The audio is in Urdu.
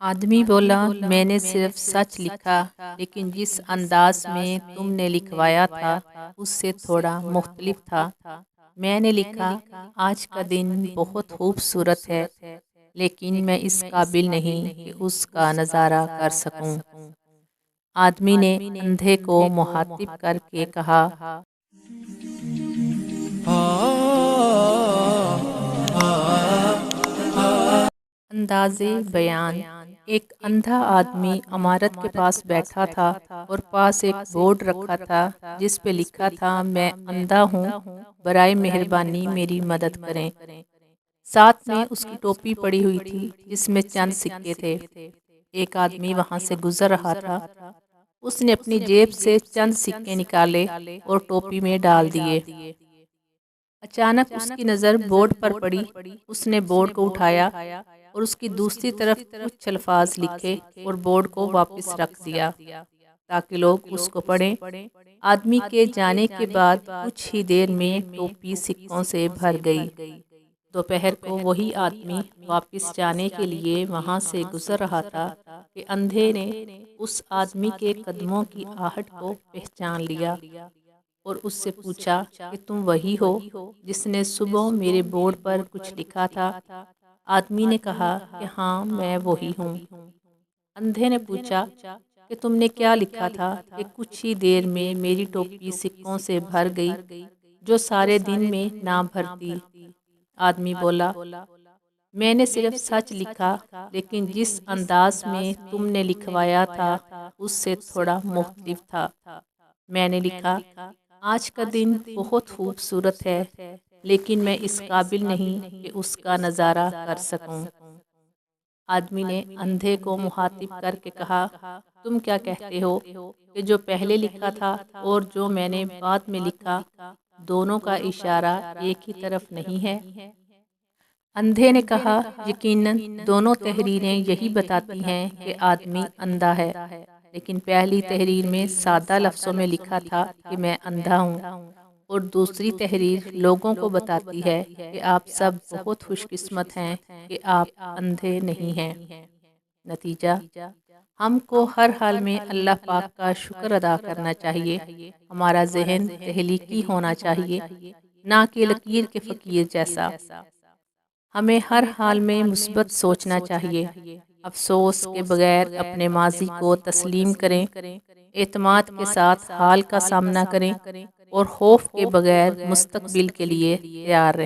آدمی بولا، میں نے صرف سچ لکھا، لیکن جس انداز میں تم نے لکھوایا تھا اس سے تھوڑا مختلف تھا۔ میں نے لکھا، آج کا دن بہت خوبصورت ہے، لیکن میں اس قابل نہیں کہ اس کا نظارہ کر سکوں۔ آدمی نے اندھے کو مخاطب کر کے کہا، اندازے بیان۔ ایک اندھا آدمی عمارت کے پاس بیٹھا تھا اور پاس ایک بورڈ رکھا تھا جس پہ لکھا تھا، میں اندھا ہوں، برائے مہربانی میری مدد کریں۔ ساتھ میں اس کی ٹوپی پڑی ہوئی تھی جس میں چند سکے تھے۔ ایک آدمی وہاں سے گزر رہا تھا۔ اس نے اپنی جیب سے چند سکے نکالے اور ٹوپی میں ڈال دیے۔ اچانک اس کی نظر بورڈ پر پڑی۔ اس نے بورڈ کو اٹھایا اور اس کی دوسری طرف کچھ الفاظ لکھے اور بورڈ کو واپس رکھ دیا تاکہ لوگ اس کو پڑھیں۔ آدمی کے جانے کے بعد کچھ ہی دیر میں ٹوپی سکوں سے بھر گئی۔ دوپہر کو وہی آدمی واپس جانے کے لیے وہاں سے گزر رہا تھا کہ اندھے نے اس آدمی کے قدموں کی آہٹ کو پہچان لیا اور اس سے پوچھا کہ تم وہی ہو جس نے صبح میرے بورڈ پر کچھ لکھا تھا؟ آدمی نے کہا کہ ہاں، میں وہی ہوں۔ اندھے نے پوچھا کہ تم نے کیا لکھا تھا کہ کچھ ہی دیر میں میری ٹوپی سکوں سے بھر گئی جو سارے دن میں نہ بھرتی؟ آدمی بولا، میں نے صرف سچ لکھا، لیکن جس انداز میں تم نے لکھوایا تھا اس سے تھوڑا مختلف تھا۔ میں نے لکھا، آج کا دن بہت خوبصورت ہے، لیکن میں اس قابل نہیں کہ اس کا نظارہ کر سکوں۔ آدمی نے اندھے کو مخاطب کر کے کہا، تم کیا کہتے ہو کہ جو پہلے لکھا تھا اور جو میں نے بعد میں لکھا، دونوں کا اشارہ ایک ہی طرف نہیں ہے؟ اندھے نے کہا، یقیناً دونوں تحریریں یہی بتاتی ہیں کہ آدمی اندھا ہے، لیکن پہلی تحریر میں سادہ لفظوں میں لکھا تھا کہ میں اندھا ہوں، اور دوسری تحریر لوگوں کو بتاتی ہے کہ آپ سب بہت خوش قسمت ہیں کہ آپ اندھے نہیں ہیں۔ نتیجہ، ہم کو ہر حال میں اللہ پاک کا شکر ادا کرنا چاہیے۔ ہمارا ذہن تخلیقی ہونا چاہیے، نہ کہ لکیر کے فقیر جیسا۔ ہمیں ہر حال میں مثبت سوچنا چاہیے، افسوس کے بغیر اپنے ماضی کو تسلیم کریں، اعتماد کے ساتھ حال کا سامنا کریں، اور خوف کے بغیر مستقبل کے لیے تیار رہیں۔